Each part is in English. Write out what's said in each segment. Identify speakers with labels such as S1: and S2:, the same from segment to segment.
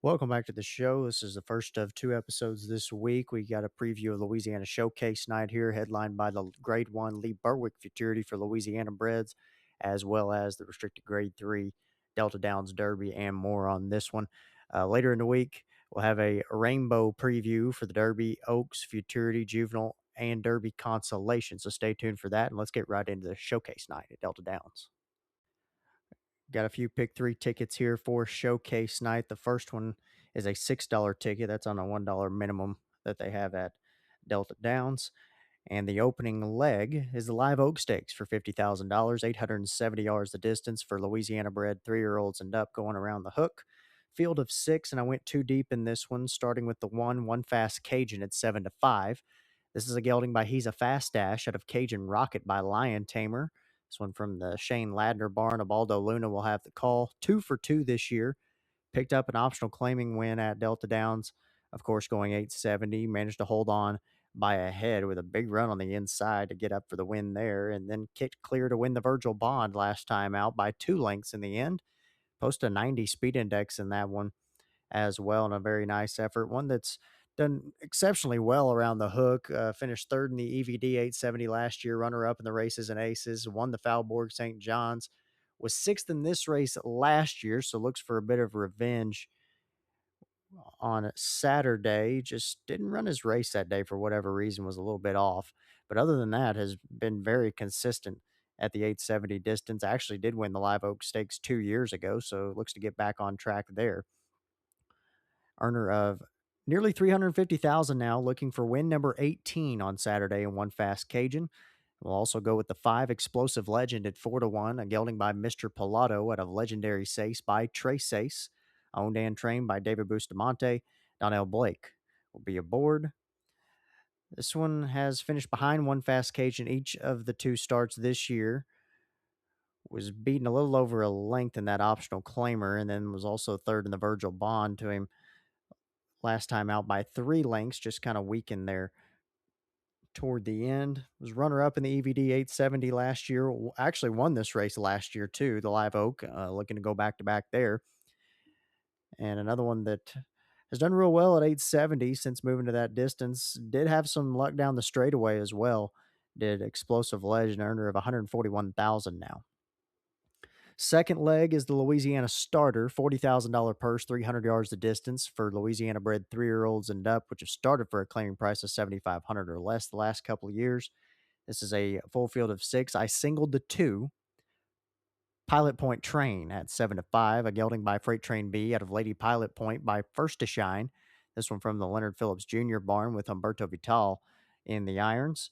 S1: Welcome back to the show. This is the first of two episodes this week. We got a preview of Louisiana Showcase Night here, headlined by the Grade 1 Lee Berwick Futurity for Louisiana breds, as well as the restricted Grade 3 Delta Downs Derby, and more on this one. Later in the week, we'll have a rainbow preview for the Derby, Oaks, Futurity, Juvenile, and Derby Consolation. So stay tuned for that, and let's get right into the Showcase Night at Delta Downs. Got a few pick three tickets here for Showcase Night. The first one is a $6 ticket. That's on a $1 minimum that they have at Delta Downs. And the opening leg is the Live Oak Stakes for $50,000, 870 yards the distance for Louisiana bred 3-year-olds and up, going around the hook. Field of six, and I went too deep in this one, starting with the one fast Cajun at 7-5. This is a gelding by He's a Fast Dash out of Cajun Rocket by Lion Tamer. This one from the Shane Ladner barn. Abaldo Luna will have the call. 2 for 2 this year. Picked up an optional claiming win at Delta Downs. Of course, going 870. Managed to hold on by a head with a big run on the inside to get up for the win there. And then kicked clear to win the Virgil Bond last time out by 2 lengths in the end. Posted a 90 speed index in that one as well, and a very nice effort. One that's done exceptionally well around the hook. Finished third in the EVD 870 last year, runner up in the races and aces, won the Falborg St. John's, was sixth in this race last year, so looks for a bit of revenge on Saturday. Just didn't run his race that day for whatever reason, was a little bit off. But other than that, has been very consistent at the 870 distance. Actually did win the Live Oak Stakes 2 years ago, so looks to get back on track there. Earner of nearly 350,000 now, looking for win number 18 on Saturday in one fast Cajun. We'll also go with the 5 Explosive Legend at 4-1, a gelding by Mr. Pilato out of Legendary Sace by Trace Sace, owned and trained by David Bustamante. Donnell Blake will be aboard. This one has finished behind one fast Cajun each of the two starts this year. Was beaten a little over a length in that optional claimer, and then was also third in the Virgil Bond to him last time out by 3 lengths, just kind of weakened there toward the end. Was runner up in the EVD 870 last year. Actually won this race last year too, the Live Oak, looking to go back to back there. And another one that has done real well at 870 since moving to that distance. Did have some luck down the straightaway as well. Did Explosive Legend, earner of 141,000 now. Second leg is the Louisiana Starter, $40,000 purse, 300 yards the distance for Louisiana bred 3-year-olds and up, which have started for a claiming price of 7,500 or less the last couple of years. This is a full field of 6. I singled the 2. Pilot Point Train at 7-5, a gelding by Freight Train B out of Lady Pilot Point by First to Shine. This one from the Leonard Phillips Jr. barn with Humberto Vital in the irons.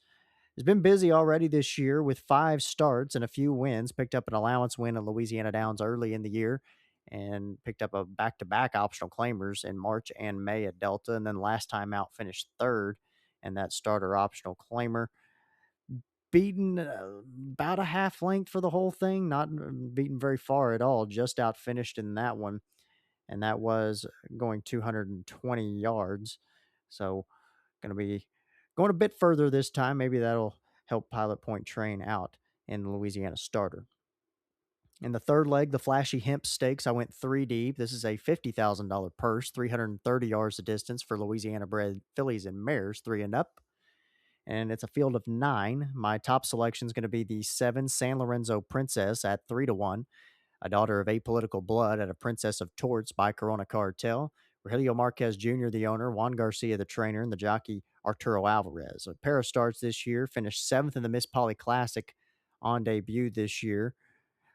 S1: Has been busy already this year with 5 starts and a few wins. Picked up an allowance win at Louisiana Downs early in the year and picked up a back-to-back optional claimers in March and May at Delta. And then last time out finished third in that starter optional claimer. Beaten about a half length for the whole thing, not beaten very far at all, just out finished in that one. And that was going 220 yards. So going to be going a bit further this time. Maybe that'll help Pilot Point Train out in the Louisiana Starter. In the third leg, the Flashy Hemp Stakes, I went 3 deep. This is a $50,000 purse, 330 yards the distance for Louisiana bred fillies and mares, 3 and up. And it's a field of 9. My top selection is going to be the 7 San Lorenzo Princess at 3-1, a daughter of apolitical blood at a Princess of Torts by Corona Cartel. Rogelio Marquez Jr., the owner, Juan Garcia, the trainer, and the jockey Arturo Alvarez. A pair of starts this year, finished 7th in the Miss Polly Classic on debut this year.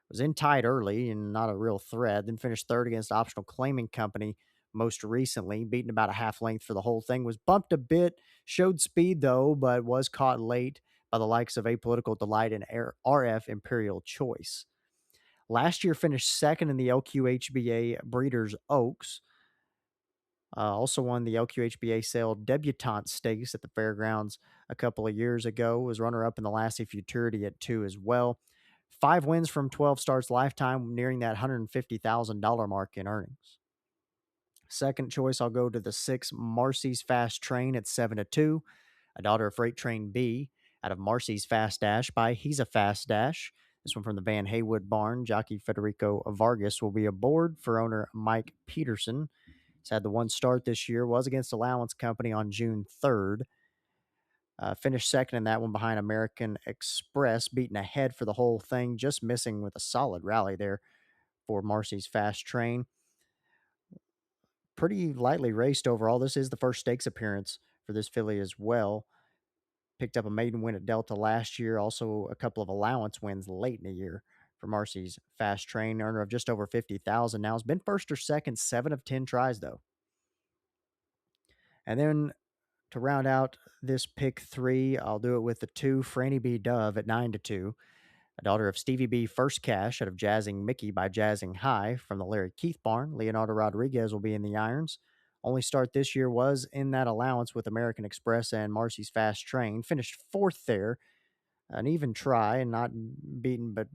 S1: Was in tight early and not a real threat. Then finished third against Optional Claiming Company most recently, beaten about a half length for the whole thing. Was bumped a bit, showed speed though, but was caught late by the likes of Apolitical Delight and RF Imperial Choice. Last year finished second in the LQHBA Breeders' Oaks. Also won the LQHBA Sale Debutante Stakes at the Fairgrounds a couple of years ago. Was runner-up in the Lassie Futurity at 2 as well. 5 wins from 12 starts lifetime, nearing that $150,000 mark in earnings. Second choice, I'll go to the 6 Marcy's Fast Train at 7-2, a daughter of Freight Train B out of Marcy's Fast Dash by He's a Fast Dash. This one from the Van Haywood barn. Jockey Federico Vargas will be aboard for owner Mike Peterson. He's had the one start this year, was against Allowance Company on June 3rd. Finished second in that one behind American Express, beating ahead for the whole thing, just missing with a solid rally there for Marcy's Fast Train. Pretty lightly raced overall. This is the first stakes appearance for this filly as well. Picked up a maiden win at Delta last year, also a couple of allowance wins late in the year for Marcy's Fast Train, earner of just over 50,000 now. Has been first or second 7 of 10 tries though. And then to round out this pick 3, I'll do it with the 2 Franny B Dove at 9-2. A daughter of Stevie B First Cash out of Jazzing Mickey by Jazzing High from the Larry Keith barn. Leonardo Rodriguez will be in the irons. Only start this year was in that allowance with American Express and Marcy's Fast Train. Finished 4th there. An even try and not beaten, but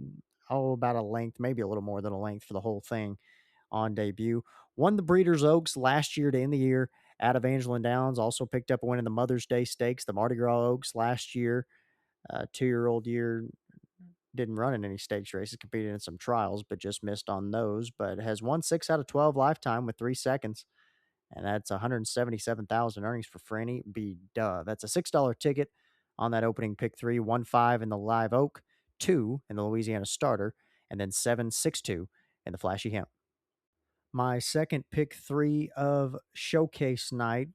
S1: about a length, maybe a little more than a length for the whole thing on debut. Won the Breeders' Oaks last year to end the year out of Angelin Downs. Also picked up a win in the Mother's Day Stakes, the Mardi Gras Oaks last year. 2-year-old year, didn't run in any stakes races, competed in some trials, but just missed on those. But has won 6 out of 12 lifetime with 3 seconds. And that's 177,000 earnings for Franny B. Dove. That's a $6 ticket on that opening pick 3, 1-5 in the Live Oak, 2 in the Louisiana Starter, and then 7-6-2 in the Flashy Hemp. My second pick 3 of Showcase Night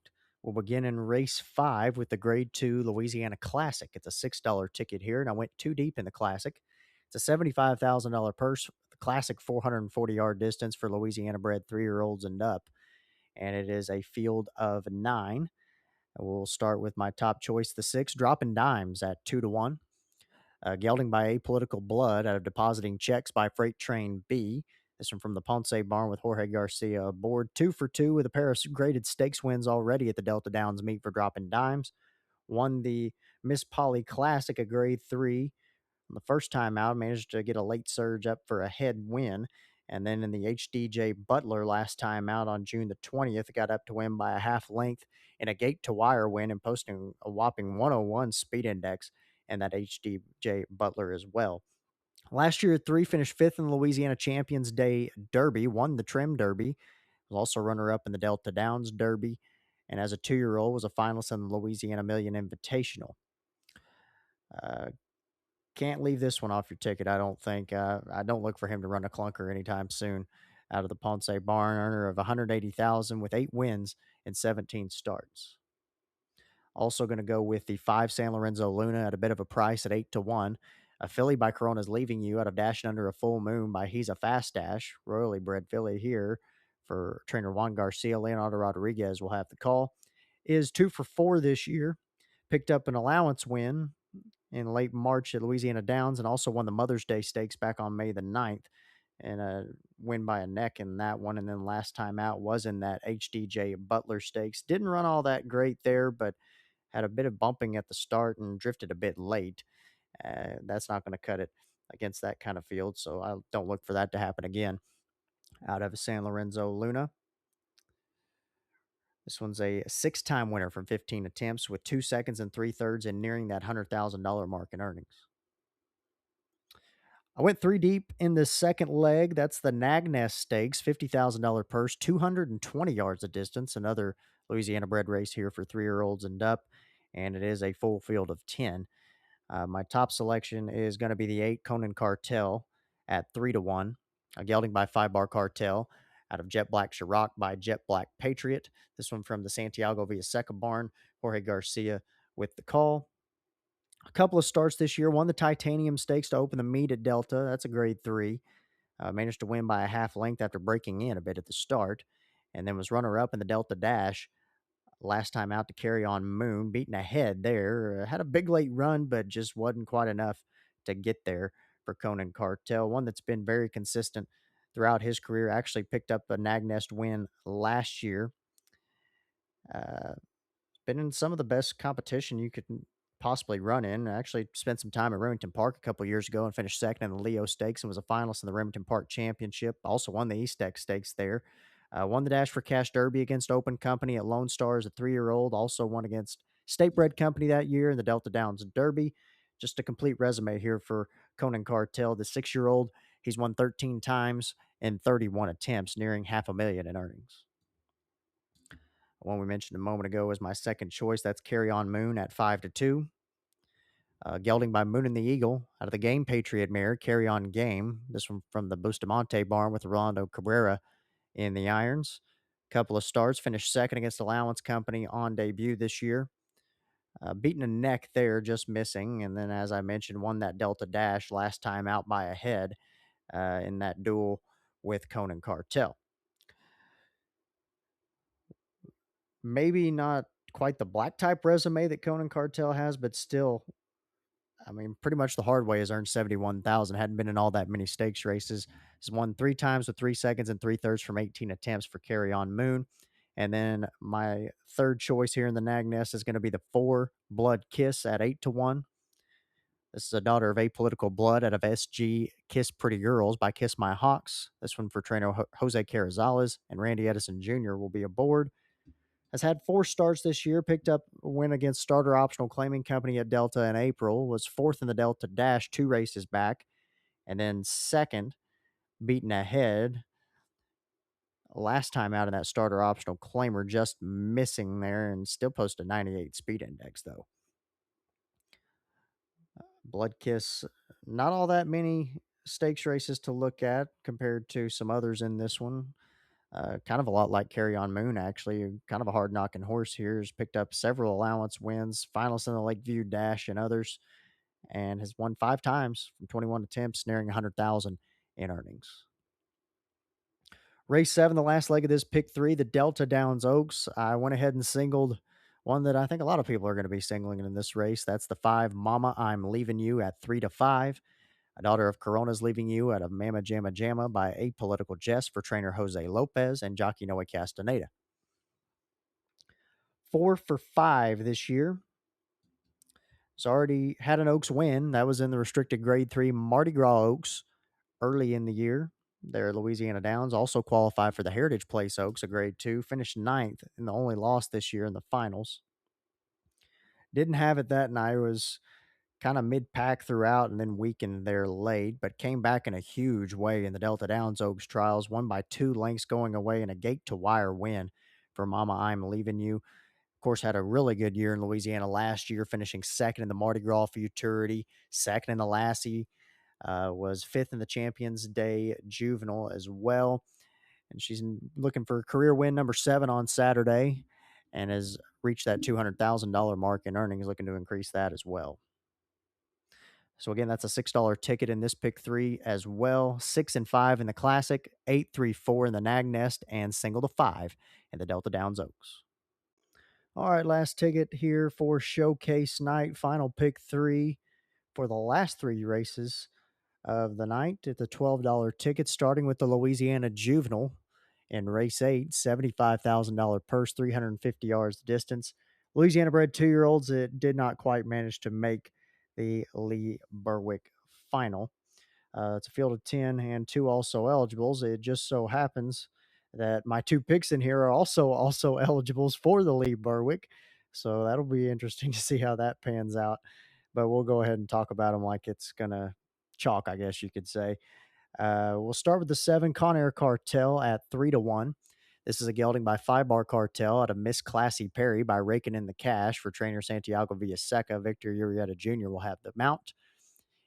S1: will begin in race 5 with the Grade 2 Louisiana Classic. It's a $6 ticket here, and I went too deep in the Classic. It's a $75,000 purse. The Classic 440-yard distance for Louisiana-bred 3-year-olds and up, and it is a field of 9. We'll start with my top choice, the 6, Dropping Dimes at 2-1. Gelding by Apolitical Blood out of Depositing Checks by Freight Train B. This one from the Ponce barn with Jorge Garcia aboard. 2 for 2 with a pair of graded stakes wins already at the Delta Downs meet for Dropping Dimes. Won the Miss Polly Classic, a grade 3. The first time out, managed to get a late surge up for a head win. And then in the HDJ Butler last time out on June the 20th, got up to win by a half length in a gate to wire win and posting a whopping 101 speed index in that HDJ Butler as well. Last year at 3, finished 5th in the Louisiana Champions Day Derby, won the Trim Derby, was also runner-up in the Delta Downs Derby, and as a 2-year-old was a finalist in the Louisiana Million Invitational. Can't leave this one off your ticket, I don't think. I don't look for him to run a clunker anytime soon out of the Ponce barn, earner of $180,000 with 8 wins in 17 starts. Also going to go with the 5 San Lorenzo Luna at a bit of a price at 8-1. A filly by Corona's Leaving You out of Dashing Under a Full Moon by He's a Fast Dash. Royally bred filly here for trainer Juan Garcia. Leonardo Rodriguez will have the call. Is 2 for 4 this year. Picked up an allowance win in late March at Louisiana Downs and also won the Mother's Day Stakes back on May the 9th and a win by a neck in that one. And then last time out was in that HDJ Butler Stakes. Didn't run all that great there, but had a bit of bumping at the start and drifted a bit late. That's not going to cut it against that kind of field, so I don't look for that to happen again out of San Lorenzo Luna. This one's a 6-time winner from 15 attempts with 2 seconds and 3/3 and nearing that $100,000 mark in earnings. I went 3 deep in the second leg. That's the Nagness Stakes, $50,000 purse, 220 yards of distance. Another Louisiana bred race here for 3-year-olds and up, and it is a full field of 10. My top selection is going to be the 8 Conan Cartel at 3-1. A gelding by 5 Bar Cartel out of Jet Black Chirac by Jet Black Patriot. This one from the Santiago Villaseca barn. Jorge Garcia with the call. A couple of starts this year. Won the Titanium Stakes to open the meet at Delta. That's a grade 3. Managed to win by a half length after breaking in a bit at the start. And then was runner-up in the Delta Dash last time out to Carry On Moon. Beaten ahead there. Had a big late run, but just wasn't quite enough to get there for Conan Cartel. One that's been very consistent throughout his career. Actually picked up a Nag Nest win last year. Been in some of the best competition you could possibly run in. I actually spent some time at Remington Park a couple of years ago and finished second in the Leo Stakes and was a finalist in the Remington Park Championship. Also won the East Tech Stakes there. Won the Dash for Cash Derby against Open Company at Lone Star as a 3-year-old. Also won against State Bred Company that year in the Delta Downs Derby. Just a complete resume here for Conan Cartel. The 6-year-old, he's won 13 times in 31 attempts, nearing $500,000 in earnings. One we mentioned a moment ago is my second choice. That's Carry On Moon at 5-2. Gelding by Moon and the Eagle out of the Game Patriot mare, Carry On Game. This one from the Bustamante barn with Rolando Cabrera in the irons. Couple of starts, finished second against Allowance Company on debut this year. Beaten a neck there, just missing. And then, as I mentioned, won that Delta Dash last time out by a head in that duel with Conan Cartel. Maybe not quite the black type resume that Conan Cartel has, but still, I mean, pretty much the hard way has earned 71,000. Hadn't been in all that many stakes races. Has won 3 times with 3 seconds and 3/3 from 18 attempts for Carry On Moon. And then my third choice here in the Nag Nest is going to be the 4 Blood Kiss at 8-1. This is a daughter of Apolitical Blood out of SG Kiss Pretty Girls by Kiss My Hawks. This one for trainer Jose Carrizales and Randy Edison Jr. will be aboard. Has had 4 starts this year, picked up a win against Starter Optional Claiming Company at Delta in April, was 4th in the Delta Dash 2 races back, and then 2nd, beaten ahead last time out in that Starter Optional Claimer, just missing there and still posted a 98 speed index, though. Blood Kiss, not all that many stakes races to look at compared to some others in this one. Kind of a lot like Carry On Moon, actually. Kind of a hard knocking horse here. Has picked up several allowance wins, finalist in the Lakeview Dash and others, and has won 5 times from 21 attempts, nearing 100,000 in earnings. Race 7, the last leg of this pick 3, the Delta Downs Oaks. I went ahead and singled one that I think a lot of people are going to be singling in this race. That's the 5 Mama I'm Leaving You at 3-5. A Daughter of Corona's Leaving You out of Mama Jamma Jamma by Apolitical Jess for trainer Jose Lopez and jockey Noah Castaneda. 4 for 5 this year. It's already had an Oaks win. That was in the restricted grade 3 Mardi Gras Oaks early in the year. There, Louisiana Downs also qualified for the Heritage Place Oaks, a grade 2, finished 9th and the only loss this year in the finals. Didn't have it that night. Was kind of mid-pack throughout and then weakened there late, but came back in a huge way in the Delta Downs Oaks trials, won by 2 lengths going away in a gate-to-wire win for Mama I'm Leaving You. Of course, had a really good year in Louisiana last year, finishing 2nd in the Mardi Gras Futurity, 2nd in the Lassie, was 5th in the Champions Day Juvenile as well. And she's looking for career win number 7 on Saturday and has reached that $200,000 mark in earnings, looking to increase that as well. So again, that's a $6 ticket in this pick 3 as well. 6 and 5 in the Classic, 8, 3, 4 in the Nag Nest, and single to 5 in the Delta Downs Oaks. All right, last ticket here for Showcase Night. Final pick 3 for the last 3 races of the night at the $12 ticket, starting with the Louisiana Juvenile in race 8, $75,000 purse, 350 yards distance. Louisiana bred 2-year-olds that did not quite manage to make the Lee Berwick final. It's a field of 10 and 2 also eligibles. It just so happens that my 2 picks in here are also eligibles for the Lee Berwick. So that'll be interesting to see how that pans out. But we'll go ahead and talk about them like it's going to chalk, I guess you could say. We'll start with the 7 Conair Cartel at 3-1. This is a gelding by 5 Bar Cartel out of Miss Classy Perry by Raking in the Cash for trainer Santiago Villaseca. Victor Urieta Jr. will have the mount.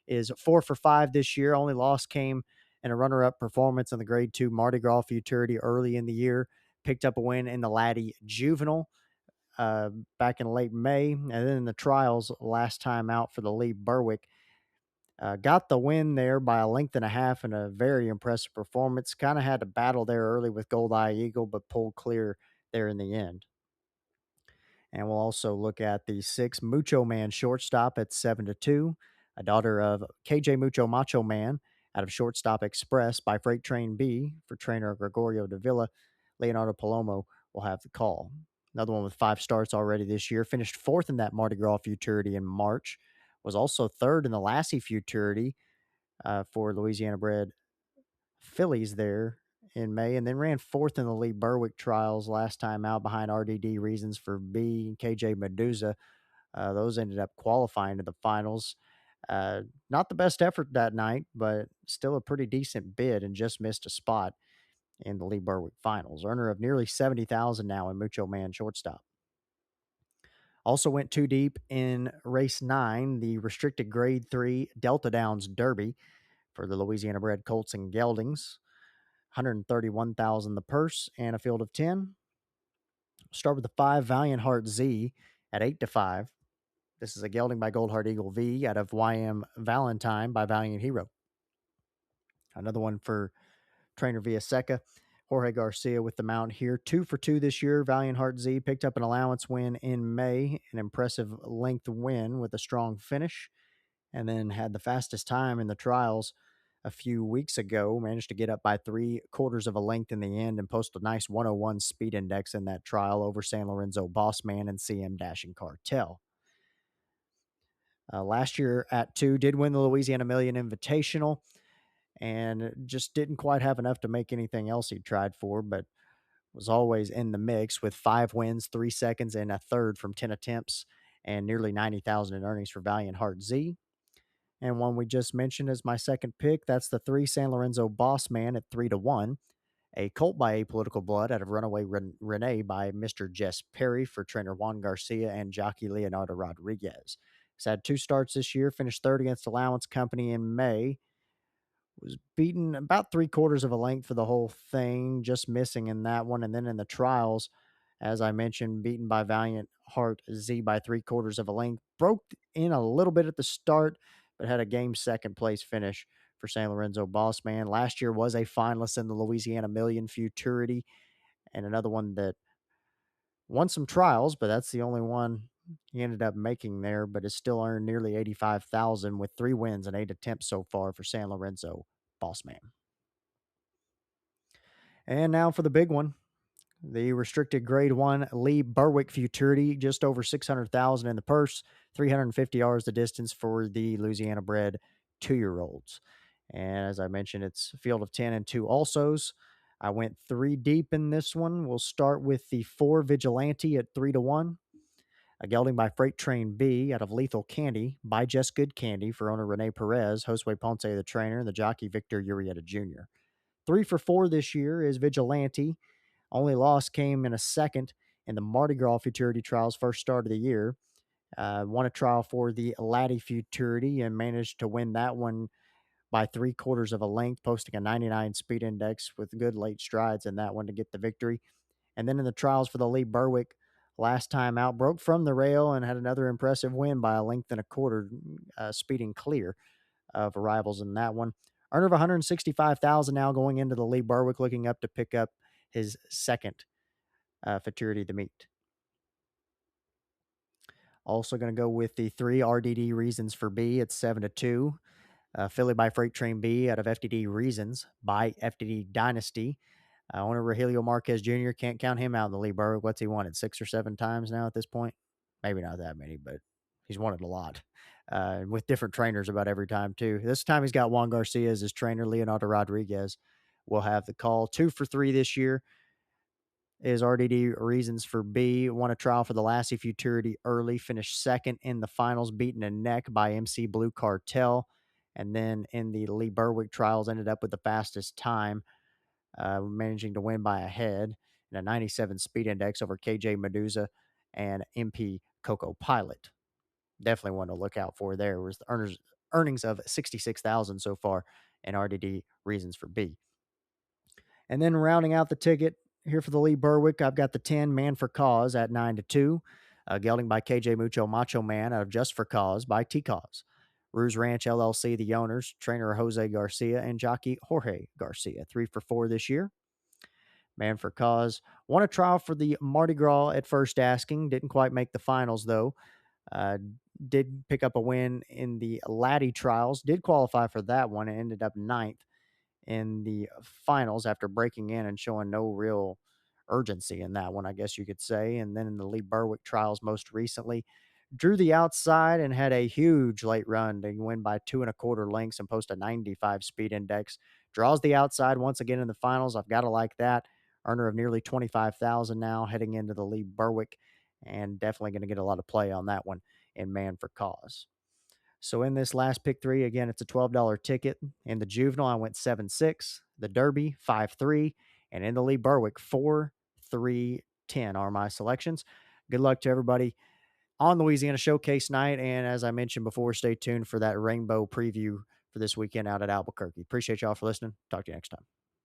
S1: Is 4 for 5 this year. Only loss came in a runner-up performance in the grade 2 Mardi Gras Futurity early in the year. Picked up a win in the Laddie Juvenile back in late May. And then in the trials last time out for the Lee Berwick. Got the win there by a length and a half in a very impressive performance. Kind of had to battle there early with Gold Eye Eagle, but pulled clear there in the end. And we'll also look at the 6 Mucho Man shortstop at 7-2. A daughter of KJ Mucho Macho Man out of Shortstop Express by Freight Train B for trainer Gregorio de Villa. Leonardo Palomo will have the call. Another one with 5 starts already this year. Finished 4th in that Mardi Gras Futurity in March. Was also 3rd in the Lassie Futurity for Louisiana bred fillies there in May, and then ran 4th in the Lee Berwick trials last time out behind RDD Reasons for B and KJ Medusa. Those ended up qualifying to the finals. Not the best effort that night, but still a pretty decent bid and just missed a spot in the Lee Berwick finals. Earner of nearly 70,000 now in Mucho Man shortstop. Also went 2 deep in race 9, the restricted grade 3 Delta Downs Derby for the Louisiana bred colts and geldings. 131,000 the purse and a field of 10. Start with the 5 Valiant Heart Z at 8-5. This is a gelding by Goldheart Eagle V out of YM Valentine by Valiant Hero. Another one for trainer Villaseca. Jorge Garcia with the mount here. 2 for 2 this year. Valiant Heart Z picked up an allowance win in May, an impressive length win with a strong finish, and then had the fastest time in the trials a few weeks ago. Managed to get up by 3/4 of a length in the end and post a nice 101 speed index in that trial over San Lorenzo Bossman and CM Dashing Cartel. Last year at 2 did win the Louisiana Million Invitational and just didn't quite have enough to make anything else he tried for, but was always in the mix with 5 wins, 3 seconds, and a third from 10 attempts, and nearly 90,000 in earnings for Valiant Heart Z. And one we just mentioned as my second pick, that's the 3 San Lorenzo Boss Man at 3-1. A colt by Apolitical Blood out of Runaway Renee by Mr. Jess Perry for trainer Juan Garcia and jockey Leonardo Rodriguez. He's had 2 starts this year, finished third against Allowance Company in May, was beaten about 3/4 of a length for the whole thing, just missing in that one. And then in the trials, as I mentioned, beaten by Valiant Heart Z by 3/4 of a length. Broke in a little bit at the start, but had a game second place finish for San Lorenzo Bossman. Last year was a finalist in the Louisiana Million Futurity, and another one that won some trials, but that's the only one he ended up making there, but has still earned nearly 85,000 with 3 wins and 8 attempts so far for San Lorenzo Bossman. And now for the big one, the restricted grade 1 Lee Berwick Futurity, just over 600,000 in the purse, 350 yards the distance for the Louisiana bred 2-year-olds. And as I mentioned, it's a field of 10 and 2 alsos. I went 3 deep in this one. We'll start with the 4 Vigilante at 3-1. A gelding by Freight Train B out of Lethal Candy by Just Good Candy for owner Rene Perez, Josue Ponce the trainer, and the jockey Victor Urieta Jr. 3 for 4 this year is Vigilante. Only loss came in a second in the Mardi Gras Futurity Trials first start of the year. Won a trial for the Laddie Futurity and managed to win that one by 3/4 of a length, posting a 99 speed index with good late strides in that one to get the victory. And then in the trials for the Lee Berwick, last time out, broke from the rail and had another impressive win by a length and a quarter, speeding clear of rivals in that one. Earner of 165,000 now going into the Lee Berwick, looking up to pick up his second Futurity to meet. Also going to go with the 3 RDD Reasons for B at 7-2. Philly by Freight Train B out of FDD Reasons by FDD Dynasty. Owner Rogelio Marquez Jr. can't count him out in the Lee Berwick. What's he wanted? 6 or 7 times now at this point? Maybe not that many, but he's won it a lot. With different trainers about every time, too. This time he's got Juan Garcia as his trainer. Leonardo Rodriguez will have the call. 2 for 3 this year is RDD Reasons for B. Won a trial for the Lassie Futurity early. Finished second in the finals, beaten a neck by MC Blue Cartel. And then in the Lee Berwick trials, ended up with the fastest time, managing to win by a head and a 97 speed index over KJ Medusa and MP Coco Pilot. Definitely one to look out for there. Was the earnings of 66,000 so far in RDD Reasons for B. And then rounding out the ticket here for the Lee Berwick, I've got the 10 Man for Cause at 9-2. Gelding by KJ Mucho Macho Man out of Just for Cause by T-Cause. Ruse Ranch LLC, the owners, trainer Jose Garcia and jockey Jorge Garcia. 3 for 4 this year. Man for Cause won a trial for the Mardi Gras at first asking. Didn't quite make the finals, though. Did pick up a win in the Laddie trials. Did qualify for that one and ended up 9th in the finals after breaking in and showing no real urgency in that one, I guess you could say. And then in the Lee Berwick trials most recently, drew the outside and had a huge late run to win by 2 1/4 lengths and post a 95 speed index. Draws the outside once again in the finals. I've got to like that. Earner of nearly 25,000 now heading into the Lee Berwick, and definitely going to get a lot of play on that one in Man for Cause. So in this last pick 3, again, it's a $12 ticket. In the juvenile, I went 7-6. The Derby, 5-3. And in the Lee Berwick, 4, 3, 10 are my selections. Good luck to everybody on Louisiana Showcase Night. And as I mentioned before, stay tuned for that rainbow preview for this weekend out at Albuquerque. Appreciate y'all for listening. Talk to you next time.